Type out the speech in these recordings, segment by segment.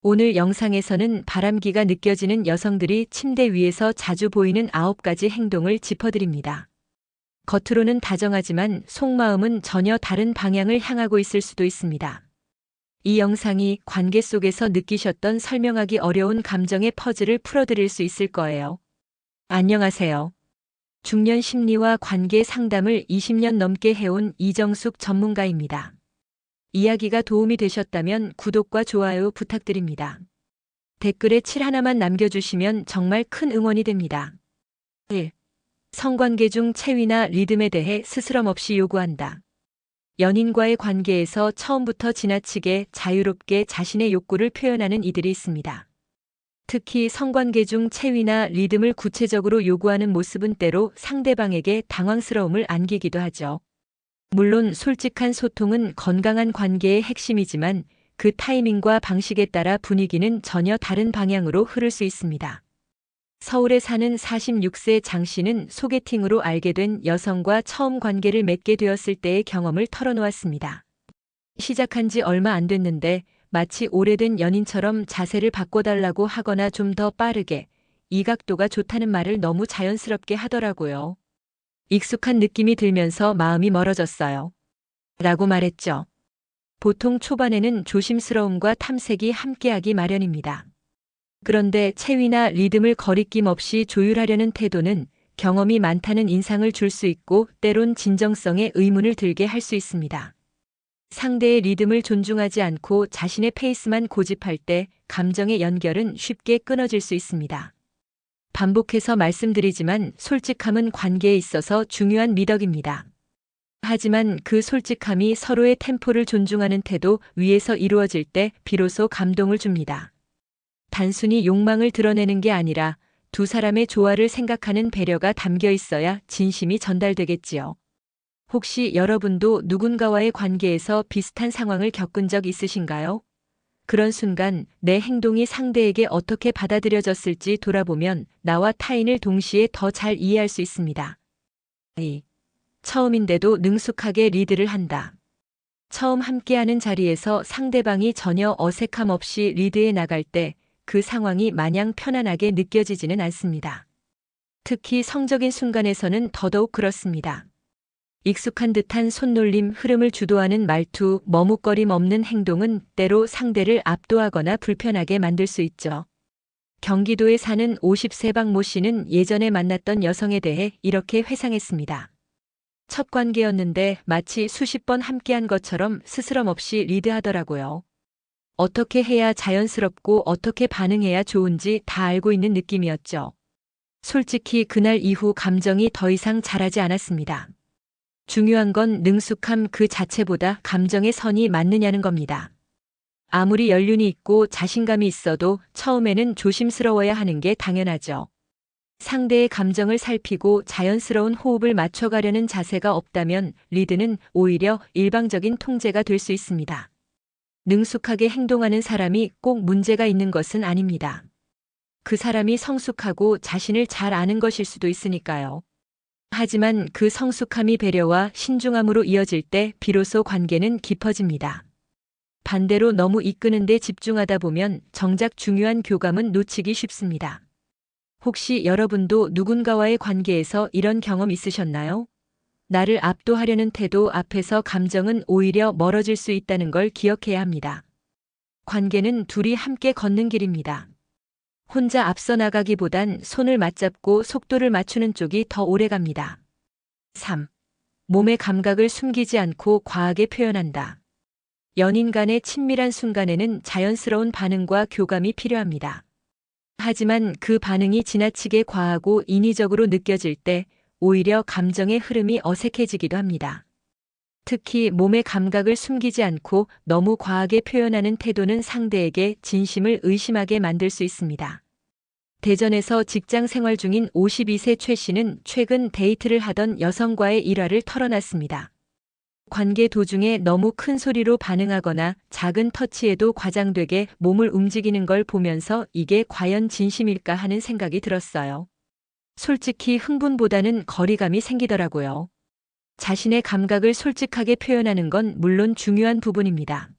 오늘 영상에서는 바람기가 느껴지는 여성들이 침대 위에서 자주 보이는 9가지 행동을 짚어드립니다. 겉으로는 다정하지만 속마음은 전혀 다른 방향을 향하고 있을 수도 있습니다. 이 영상이 관계 속에서 느끼셨던 설명하기 어려운 감정의 퍼즐을 풀어드릴 수 있을 거예요. 안녕하세요. 중년 심리와 관계 상담을 20년 넘게 해온 이정숙 전문가입니다. 이야기가 도움이 되셨다면 구독과 좋아요 부탁드립니다. 댓글에 7 하나만 남겨주시면 정말 큰 응원이 됩니다. 1. 성관계 중 체위나 리듬에 대해 스스럼 없이 요구한다. 연인과의 관계에서 처음부터 지나치게 자유롭게 자신의 욕구를 표현하는 이들이 있습니다. 특히 성관계 중 체위나 리듬을 구체적으로 요구하는 모습은 때로 상대방에게 당황스러움을 안기기도 하죠. 물론 솔직한 소통은 건강한 관계의 핵심이지만 그 타이밍과 방식에 따라 분위기는 전혀 다른 방향으로 흐를 수 있습니다. 서울에 사는 46세 장 씨는 소개팅으로 알게 된 여성과 처음 관계를 맺게 되었을 때의 경험을 털어놓았습니다. 시작한 지 얼마 안 됐는데 마치 오래된 연인처럼 자세를 바꿔달라고 하거나 좀 더 빠르게, 이 각도가 좋다는 말을 너무 자연스럽게 하더라고요. 익숙한 느낌이 들면서 마음이 멀어졌어요. 라고 말했죠. 보통 초반에는 조심스러움과 탐색이 함께하기 마련입니다. 그런데 체위나 리듬을 거리낌 없이 조율하려는 태도는 경험이 많다는 인상을 줄 수 있고 때론 진정성에 의문을 들게 할 수 있습니다. 상대의 리듬을 존중하지 않고 자신의 페이스만 고집할 때 감정의 연결은 쉽게 끊어질 수 있습니다. 반복해서 말씀드리지만 솔직함은 관계에 있어서 중요한 미덕입니다. 하지만 그 솔직함이 서로의 템포를 존중하는 태도 위에서 이루어질 때 비로소 감동을 줍니다. 단순히 욕망을 드러내는 게 아니라 두 사람의 조화를 생각하는 배려가 담겨 있어야 진심이 전달되겠지요. 혹시 여러분도 누군가와의 관계에서 비슷한 상황을 겪은 적 있으신가요? 그런 순간 내 행동이 상대에게 어떻게 받아들여졌을지 돌아보면 나와 타인을 동시에 더 잘 이해할 수 있습니다. 2. 처음인데도 능숙하게 리드를 한다. 처음 함께하는 자리에서 상대방이 전혀 어색함 없이 리드해 나갈 때 그 상황이 마냥 편안하게 느껴지지는 않습니다. 특히 성적인 순간에서는 더더욱 그렇습니다. 익숙한 듯한 손놀림, 흐름을 주도하는 말투, 머뭇거림 없는 행동은 때로 상대를 압도하거나 불편하게 만들 수 있죠. 경기도에 사는 50세 박모 씨는 예전에 만났던 여성에 대해 이렇게 회상했습니다. 첫 관계였는데 마치 수십 번 함께한 것처럼 스스럼 없이 리드하더라고요. 어떻게 해야 자연스럽고 어떻게 반응해야 좋은지 다 알고 있는 느낌이었죠. 솔직히 그날 이후 감정이 더 이상 자라지 않았습니다. 중요한 건 능숙함 그 자체보다 감정의 선이 맞느냐는 겁니다. 아무리 연륜이 있고 자신감이 있어도 처음에는 조심스러워야 하는 게 당연하죠. 상대의 감정을 살피고 자연스러운 호흡을 맞춰가려는 자세가 없다면 리드는 오히려 일방적인 통제가 될 수 있습니다. 능숙하게 행동하는 사람이 꼭 문제가 있는 것은 아닙니다. 그 사람이 성숙하고 자신을 잘 아는 것일 수도 있으니까요. 하지만 그 성숙함이 배려와 신중함으로 이어질 때 비로소 관계는 깊어집니다. 반대로 너무 이끄는 데 집중하다 보면 정작 중요한 교감은 놓치기 쉽습니다. 혹시 여러분도 누군가와의 관계에서 이런 경험 있으셨나요? 나를 압도하려는 태도 앞에서 감정은 오히려 멀어질 수 있다는 걸 기억해야 합니다. 관계는 둘이 함께 걷는 길입니다. 혼자 앞서 나가기보단 손을 맞잡고 속도를 맞추는 쪽이 더 오래 갑니다. 3. 몸의 감각을 숨기지 않고 과하게 표현한다. 연인 간의 친밀한 순간에는 자연스러운 반응과 교감이 필요합니다. 하지만 그 반응이 지나치게 과하고 인위적으로 느껴질 때 오히려 감정의 흐름이 어색해지기도 합니다. 특히 몸의 감각을 숨기지 않고 너무 과하게 표현하는 태도는 상대에게 진심을 의심하게 만들 수 있습니다. 대전에서 직장 생활 중인 52세 최 씨는 최근 데이트를 하던 여성과의 일화를 털어놨습니다. 관계 도중에 너무 큰 소리로 반응하거나 작은 터치에도 과장되게 몸을 움직이는 걸 보면서 이게 과연 진심일까 하는 생각이 들었어요. 솔직히 흥분보다는 거리감이 생기더라고요. 자신의 감각을 솔직하게 표현하는 건 물론 중요한 부분입니다.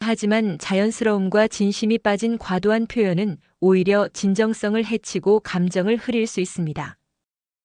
하지만 자연스러움과 진심이 빠진 과도한 표현은 오히려 진정성을 해치고 감정을 흐릴 수 있습니다.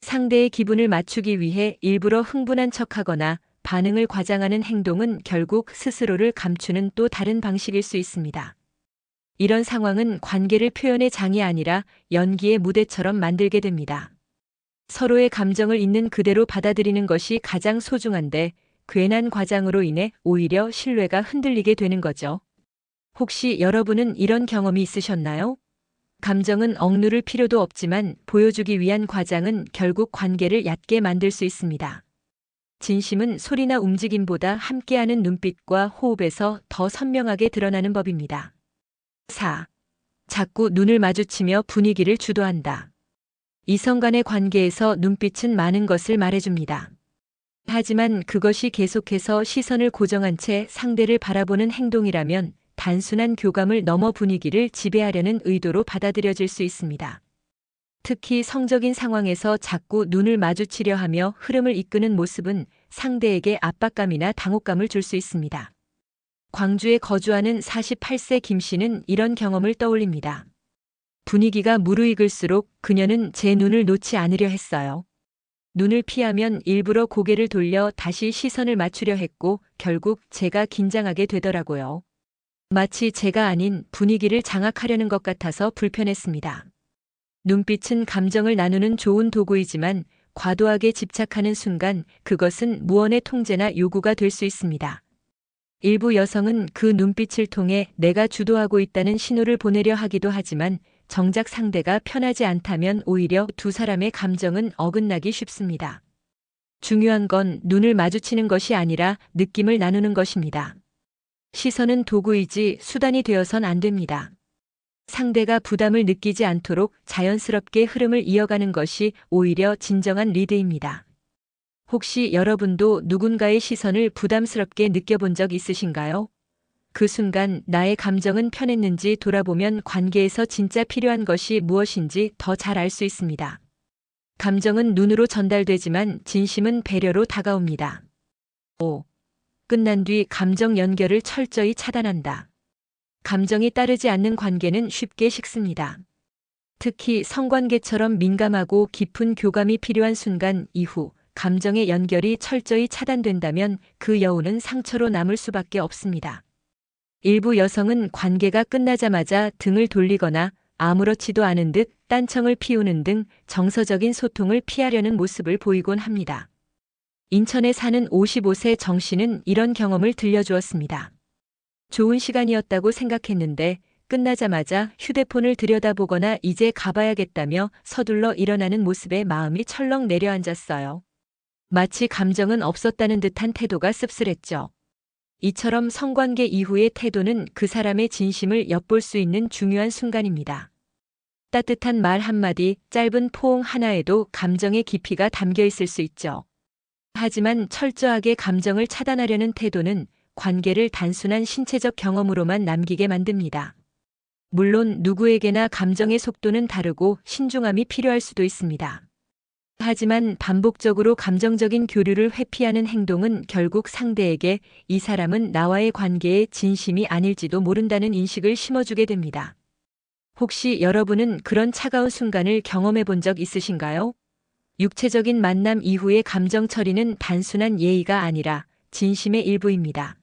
상대의 기분을 맞추기 위해 일부러 흥분한 척하거나 반응을 과장하는 행동은 결국 스스로를 감추는 또 다른 방식일 수 있습니다. 이런 상황은 관계를 표현의 장이 아니라 연기의 무대처럼 만들게 됩니다. 서로의 감정을 있는 그대로 받아들이는 것이 가장 소중한데 괜한 과장으로 인해 오히려 신뢰가 흔들리게 되는 거죠. 혹시 여러분은 이런 경험이 있으셨나요? 감정은 억누를 필요도 없지만 보여주기 위한 과장은 결국 관계를 얕게 만들 수 있습니다. 진심은 소리나 움직임보다 함께하는 눈빛과 호흡에서 더 선명하게 드러나는 법입니다. 4. 자꾸 눈을 마주치며 분위기를 주도한다. 이성 간의 관계에서 눈빛은 많은 것을 말해줍니다. 하지만 그것이 계속해서 시선을 고정한 채 상대를 바라보는 행동이라면 단순한 교감을 넘어 분위기를 지배하려는 의도로 받아들여질 수 있습니다. 특히 성적인 상황에서 자꾸 눈을 마주치려 하며 흐름을 이끄는 모습은 상대에게 압박감이나 당혹감을 줄 수 있습니다. 광주에 거주하는 48세 김 씨는 이런 경험을 떠올립니다. 분위기가 무르익을수록 그녀는 제 눈을 놓지 않으려 했어요. 눈을 피하면 일부러 고개를 돌려 다시 시선을 맞추려 했고 결국 제가 긴장하게 되더라고요. 마치 제가 아닌 분위기를 장악하려는 것 같아서 불편했습니다. 눈빛은 감정을 나누는 좋은 도구이지만 과도하게 집착하는 순간 그것은 무언의 통제나 요구가 될 수 있습니다. 일부 여성은 그 눈빛을 통해 내가 주도하고 있다는 신호를 보내려 하기도 하지만 정작 상대가 편하지 않다면 오히려 두 사람의 감정은 어긋나기 쉽습니다. 중요한 건 눈을 마주치는 것이 아니라 느낌을 나누는 것입니다. 시선은 도구이지 수단이 되어선 안 됩니다. 상대가 부담을 느끼지 않도록 자연스럽게 흐름을 이어가는 것이 오히려 진정한 리드입니다. 혹시 여러분도 누군가의 시선을 부담스럽게 느껴본 적 있으신가요? 그 순간 나의 감정은 편했는지 돌아보면 관계에서 진짜 필요한 것이 무엇인지 더 잘 알 수 있습니다. 감정은 눈으로 전달되지만 진심은 배려로 다가옵니다. 5. 끝난 뒤 감정 연결을 철저히 차단한다. 감정이 따르지 않는 관계는 쉽게 식습니다. 특히 성관계처럼 민감하고 깊은 교감이 필요한 순간 이후 감정의 연결이 철저히 차단된다면 그 여운은 상처로 남을 수밖에 없습니다. 일부 여성은 관계가 끝나자마자 등을 돌리거나 아무렇지도 않은 듯 딴청을 피우는 등 정서적인 소통을 피하려는 모습을 보이곤 합니다. 인천에 사는 55세 정 씨는 이런 경험을 들려주었습니다. 좋은 시간이었다고 생각했는데 끝나자마자 휴대폰을 들여다보거나 이제 가봐야겠다며 서둘러 일어나는 모습에 마음이 철렁 내려앉았어요. 마치 감정은 없었다는 듯한 태도가 씁쓸했죠. 이처럼 성관계 이후의 태도는 그 사람의 진심을 엿볼 수 있는 중요한 순간입니다. 따뜻한 말 한마디, 짧은 포옹 하나에도 감정의 깊이가 담겨 있을 수 있죠. 하지만 철저하게 감정을 차단하려는 태도는 관계를 단순한 신체적 경험으로만 남기게 만듭니다. 물론 누구에게나 감정의 속도는 다르고 신중함이 필요할 수도 있습니다. 하지만 반복적으로 감정적인 교류를 회피하는 행동은 결국 상대에게 이 사람은 나와의 관계에 진심이 아닐지도 모른다는 인식을 심어주게 됩니다. 혹시 여러분은 그런 차가운 순간을 경험해 본 적 있으신가요? 육체적인 만남 이후의 감정 처리는 단순한 예의가 아니라 진심의 일부입니다.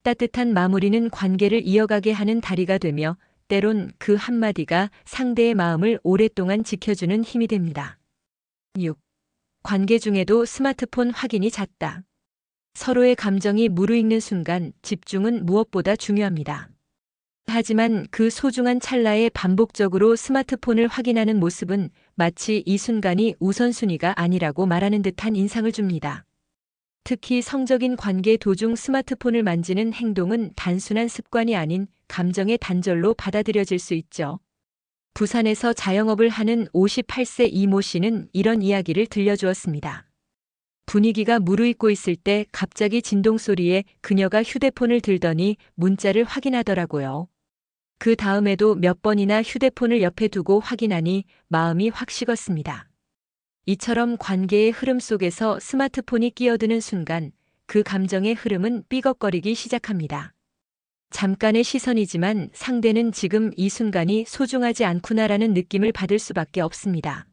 따뜻한 마무리는 관계를 이어가게 하는 다리가 되며 때론 그 한마디가 상대의 마음을 오랫동안 지켜주는 힘이 됩니다. 6. 관계 중에도 스마트폰 확인이 잦다. 서로의 감정이 무르익는 순간 집중은 무엇보다 중요합니다. 하지만 그 소중한 찰나에 반복적으로 스마트폰을 확인하는 모습은 마치 이 순간이 우선순위가 아니라고 말하는 듯한 인상을 줍니다. 특히 성적인 관계 도중 스마트폰을 만지는 행동은 단순한 습관이 아닌 감정의 단절로 받아들여질 수 있죠. 부산에서 자영업을 하는 58세 이모 씨는 이런 이야기를 들려주었습니다. 분위기가 무르익고 있을 때 갑자기 진동 소리에 그녀가 휴대폰을 들더니 문자를 확인하더라고요. 그 다음에도 몇 번이나 휴대폰을 옆에 두고 확인하니 마음이 확 식었습니다. 이처럼 관계의 흐름 속에서 스마트폰이 끼어드는 순간 그 감정의 흐름은 삐걱거리기 시작합니다. 잠깐의 시선이지만 상대는 지금 이 순간이 소중하지 않구나라는 느낌을 받을 수밖에 없습니다.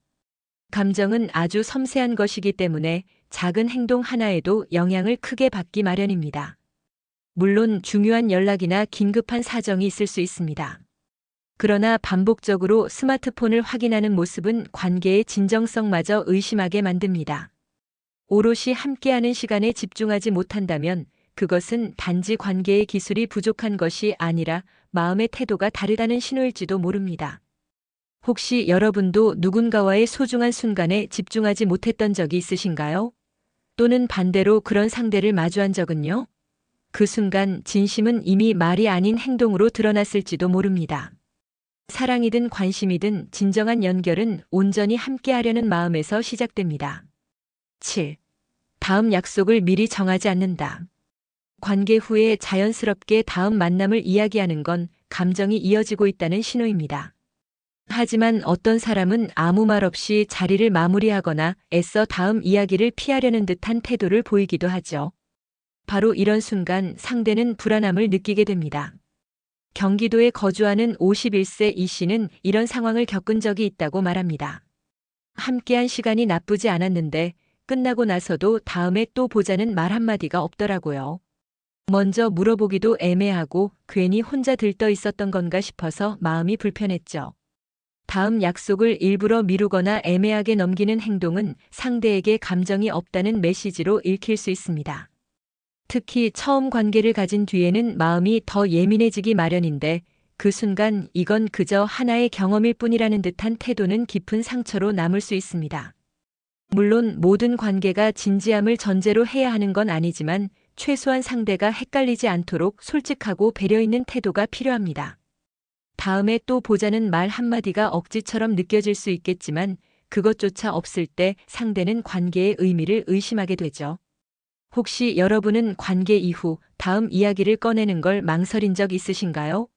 감정은 아주 섬세한 것이기 때문에 작은 행동 하나에도 영향을 크게 받기 마련입니다. 물론 중요한 연락이나 긴급한 사정이 있을 수 있습니다. 그러나 반복적으로 스마트폰을 확인하는 모습은 관계의 진정성마저 의심하게 만듭니다. 오롯이 함께하는 시간에 집중하지 못한다면 그것은 단지 관계의 기술이 부족한 것이 아니라 마음의 태도가 다르다는 신호일지도 모릅니다. 혹시 여러분도 누군가와의 소중한 순간에 집중하지 못했던 적이 있으신가요? 또는 반대로 그런 상대를 마주한 적은요? 그 순간 진심은 이미 말이 아닌 행동으로 드러났을지도 모릅니다. 사랑이든 관심이든 진정한 연결은 온전히 함께하려는 마음에서 시작됩니다. 7. 다음 약속을 미리 정하지 않는다. 관계 후에 자연스럽게 다음 만남을 이야기하는 건 감정이 이어지고 있다는 신호입니다. 하지만 어떤 사람은 아무 말 없이 자리를 마무리하거나 애써 다음 이야기를 피하려는 듯한 태도를 보이기도 하죠. 바로 이런 순간 상대는 불안함을 느끼게 됩니다. 경기도에 거주하는 51세 이 씨는 이런 상황을 겪은 적이 있다고 말합니다. 함께한 시간이 나쁘지 않았는데 끝나고 나서도 다음에 또 보자는 말 한마디가 없더라고요. 먼저 물어보기도 애매하고 괜히 혼자 들떠 있었던 건가 싶어서 마음이 불편했죠. 다음 약속을 일부러 미루거나 애매하게 넘기는 행동은 상대에게 감정이 없다는 메시지로 읽힐 수 있습니다. 특히 처음 관계를 가진 뒤에는 마음이 더 예민해지기 마련인데 그 순간 이건 그저 하나의 경험일 뿐이라는 듯한 태도는 깊은 상처로 남을 수 있습니다. 물론 모든 관계가 진지함을 전제로 해야 하는 건 아니지만 최소한 상대가 헷갈리지 않도록 솔직하고 배려 있는 태도가 필요합니다. 다음에 또 보자는 말 한마디가 억지처럼 느껴질 수 있겠지만 그것조차 없을 때 상대는 관계의 의미를 의심하게 되죠. 혹시 여러분은 관계 이후 다음 이야기를 꺼내는 걸 망설인 적 있으신가요?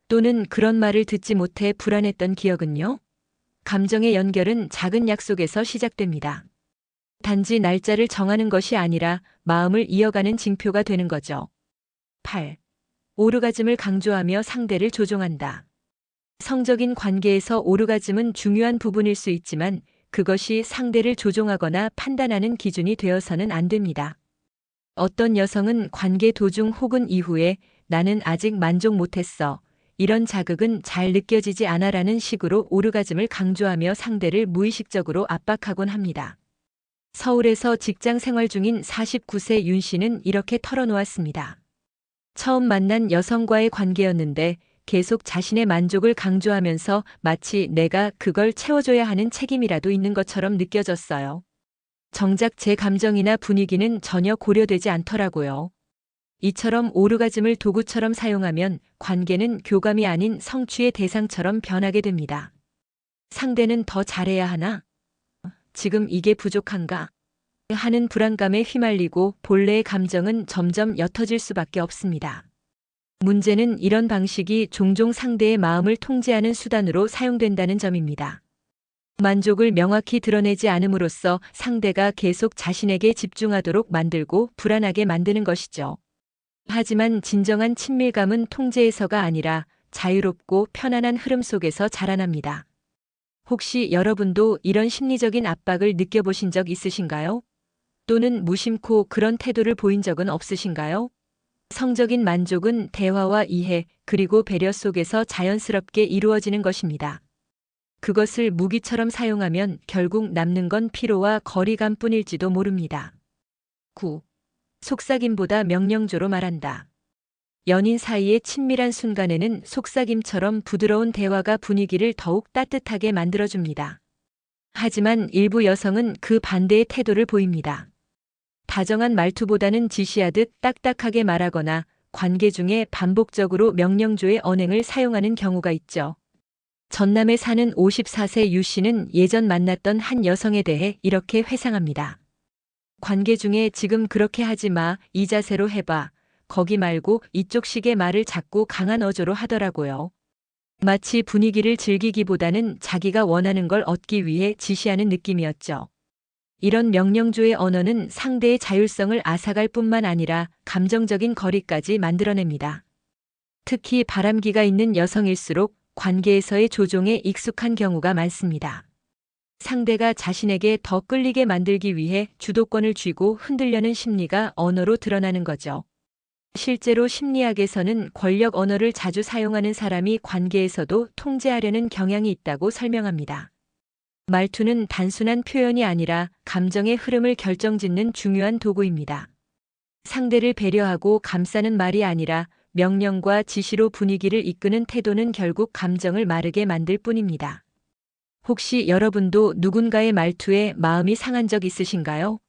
또는 그런 말을 듣지 못해 불안했던 기억은요? 감정의 연결은 작은 약속에서 시작됩니다. 단지 날짜를 정하는 것이 아니라 마음을 이어가는 징표가 되는 거죠. 8. 오르가즘을 강조하며 상대를 조종한다. 성적인 관계에서 오르가즘은 중요한 부분일 수 있지만 그것이 상대를 조종하거나 판단하는 기준이 되어서는 안 됩니다. 어떤 여성은 관계 도중 혹은 이후에 나는 아직 만족 못했어. 이런 자극은 잘 느껴지지 않아라는 식으로 오르가즘을 강조하며 상대를 무의식적으로 압박하곤 합니다. 서울에서 직장 생활 중인 49세 윤 씨는 이렇게 털어놓았습니다. 처음 만난 여성과의 관계였는데 계속 자신의 만족을 강조하면서 마치 내가 그걸 채워줘야 하는 책임이라도 있는 것처럼 느껴졌어요. 정작 제 감정이나 분위기는 전혀 고려되지 않더라고요. 이처럼 오르가즘을 도구처럼 사용하면 관계는 교감이 아닌 성취의 대상처럼 변하게 됩니다. 상대는 더 잘해야 하나? 지금 이게 부족한가? 하는 불안감에 휘말리고 본래의 감정은 점점 옅어질 수밖에 없습니다. 문제는 이런 방식이 종종 상대의 마음을 통제하는 수단으로 사용된다는 점입니다. 만족을 명확히 드러내지 않음으로써 상대가 계속 자신에게 집중하도록 만들고 불안하게 만드는 것이죠. 하지만 진정한 친밀감은 통제에서가 아니라 자유롭고 편안한 흐름 속에서 자라납니다. 혹시 여러분도 이런 심리적인 압박을 느껴보신 적 있으신가요? 또는 무심코 그런 태도를 보인 적은 없으신가요? 성적인 만족은 대화와 이해 그리고 배려 속에서 자연스럽게 이루어지는 것입니다. 그것을 무기처럼 사용하면 결국 남는 건 피로와 거리감 뿐일지도 모릅니다. 9. 속삭임보다 명령조로 말한다. 연인 사이의 친밀한 순간에는 속삭임처럼 부드러운 대화가 분위기를 더욱 따뜻하게 만들어줍니다. 하지만 일부 여성은 그 반대의 태도를 보입니다. 다정한 말투보다는 지시하듯 딱딱하게 말하거나 관계 중에 반복적으로 명령조의 언행을 사용하는 경우가 있죠. 전남에 사는 54세 유 씨는 예전 만났던 한 여성에 대해 이렇게 회상합니다. 관계 중에 지금 그렇게 하지 마, 이 자세로 해봐. 거기 말고 이쪽 식의 말을 자꾸 강한 어조로 하더라고요. 마치 분위기를 즐기기보다는 자기가 원하는 걸 얻기 위해 지시하는 느낌이었죠. 이런 명령조의 언어는 상대의 자율성을 앗아갈 뿐만 아니라 감정적인 거리까지 만들어냅니다. 특히 바람기가 있는 여성일수록 관계에서의 조종에 익숙한 경우가 많습니다. 상대가 자신에게 더 끌리게 만들기 위해 주도권을 쥐고 흔들려는 심리가 언어로 드러나는 거죠. 실제로 심리학에서는 권력 언어를 자주 사용하는 사람이 관계에서도 통제하려는 경향이 있다고 설명합니다. 말투는 단순한 표현이 아니라 감정의 흐름을 결정짓는 중요한 도구입니다. 상대를 배려하고 감싸는 말이 아니라 명령과 지시로 분위기를 이끄는 태도는 결국 감정을 마르게 만들 뿐입니다. 혹시 여러분도 누군가의 말투에 마음이 상한 적 있으신가요?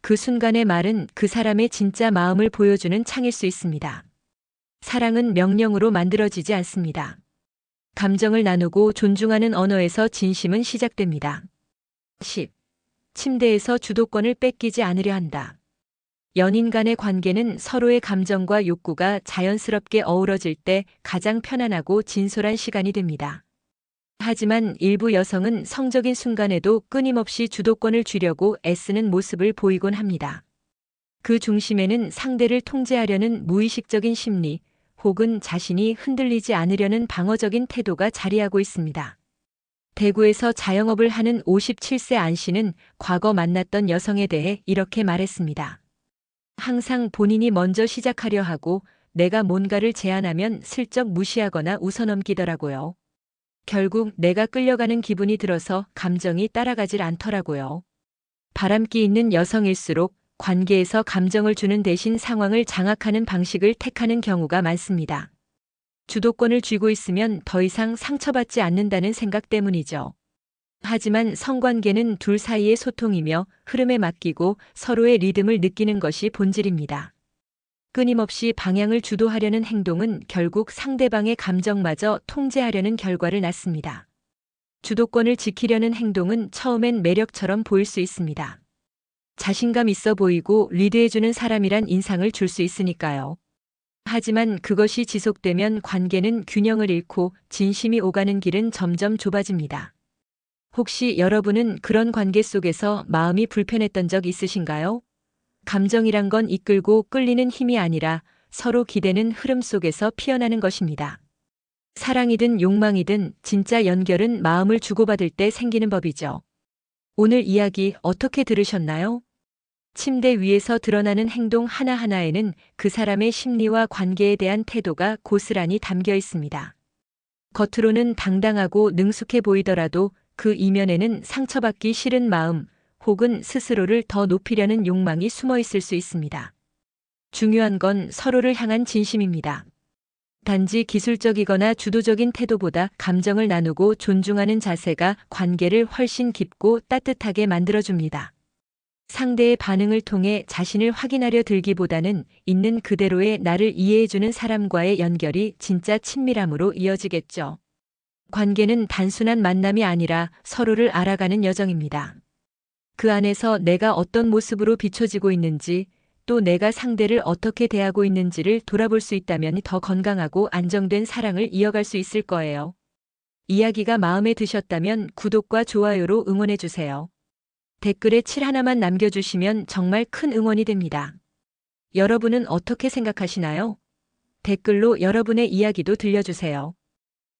그 순간의 말은 그 사람의 진짜 마음을 보여주는 창일 수 있습니다. 사랑은 명령으로 만들어지지 않습니다. 감정을 나누고 존중하는 언어에서 진심은 시작됩니다. 10. 침대에서 주도권을 뺏기지 않으려 한다. 연인 간의 관계는 서로의 감정과 욕구가 자연스럽게 어우러질 때 가장 편안하고 진솔한 시간이 됩니다. 하지만 일부 여성은 성적인 순간에도 끊임없이 주도권을 쥐려고 애쓰는 모습을 보이곤 합니다. 그 중심에는 상대를 통제하려는 무의식적인 심리, 혹은 자신이 흔들리지 않으려는 방어적인 태도가 자리하고 있습니다. 대구에서 자영업을 하는 57세 안 씨는 과거 만났던 여성에 대해 이렇게 말했습니다. 항상 본인이 먼저 시작하려 하고 내가 뭔가를 제안하면 슬쩍 무시하거나 웃어넘기더라고요. 결국 내가 끌려가는 기분이 들어서 감정이 따라가질 않더라고요. 바람기 있는 여성일수록 관계에서 감정을 주는 대신 상황을 장악하는 방식을 택하는 경우가 많습니다. 주도권을 쥐고 있으면 더 이상 상처받지 않는다는 생각 때문이죠. 하지만 성관계는 둘 사이의 소통이며 흐름에 맡기고 서로의 리듬을 느끼는 것이 본질입니다. 끊임없이 방향을 주도하려는 행동은 결국 상대방의 감정마저 통제하려는 결과를 낳습니다. 주도권을 지키려는 행동은 처음엔 매력처럼 보일 수 있습니다. 자신감 있어 보이고 리드해주는 사람이란 인상을 줄 수 있으니까요. 하지만 그것이 지속되면 관계는 균형을 잃고 진심이 오가는 길은 점점 좁아집니다. 혹시 여러분은 그런 관계 속에서 마음이 불편했던 적 있으신가요? 감정이란 건 이끌고 끌리는 힘이 아니라 서로 기대는 흐름 속에서 피어나는 것입니다. 사랑이든 욕망이든 진짜 연결은 마음을 주고받을 때 생기는 법이죠. 오늘 이야기 어떻게 들으셨나요? 침대 위에서 드러나는 행동 하나하나에는 그 사람의 심리와 관계에 대한 태도가 고스란히 담겨 있습니다. 겉으로는 당당하고 능숙해 보이더라도 그 이면에는 상처받기 싫은 마음, 혹은 스스로를 더 높이려는 욕망이 숨어 있을 수 있습니다. 중요한 건 서로를 향한 진심입니다. 단지 기술적이거나 주도적인 태도보다 감정을 나누고 존중하는 자세가 관계를 훨씬 깊고 따뜻하게 만들어줍니다. 상대의 반응을 통해 자신을 확인하려 들기보다는 있는 그대로의 나를 이해해주는 사람과의 연결이 진짜 친밀함으로 이어지겠죠. 관계는 단순한 만남이 아니라 서로를 알아가는 여정입니다. 그 안에서 내가 어떤 모습으로 비춰지고 있는지, 또 내가 상대를 어떻게 대하고 있는지를 돌아볼 수 있다면 더 건강하고 안정된 사랑을 이어갈 수 있을 거예요. 이야기가 마음에 드셨다면 구독과 좋아요로 응원해주세요. 댓글에 7 하나만 남겨주시면 정말 큰 응원이 됩니다. 여러분은 어떻게 생각하시나요? 댓글로 여러분의 이야기도 들려주세요.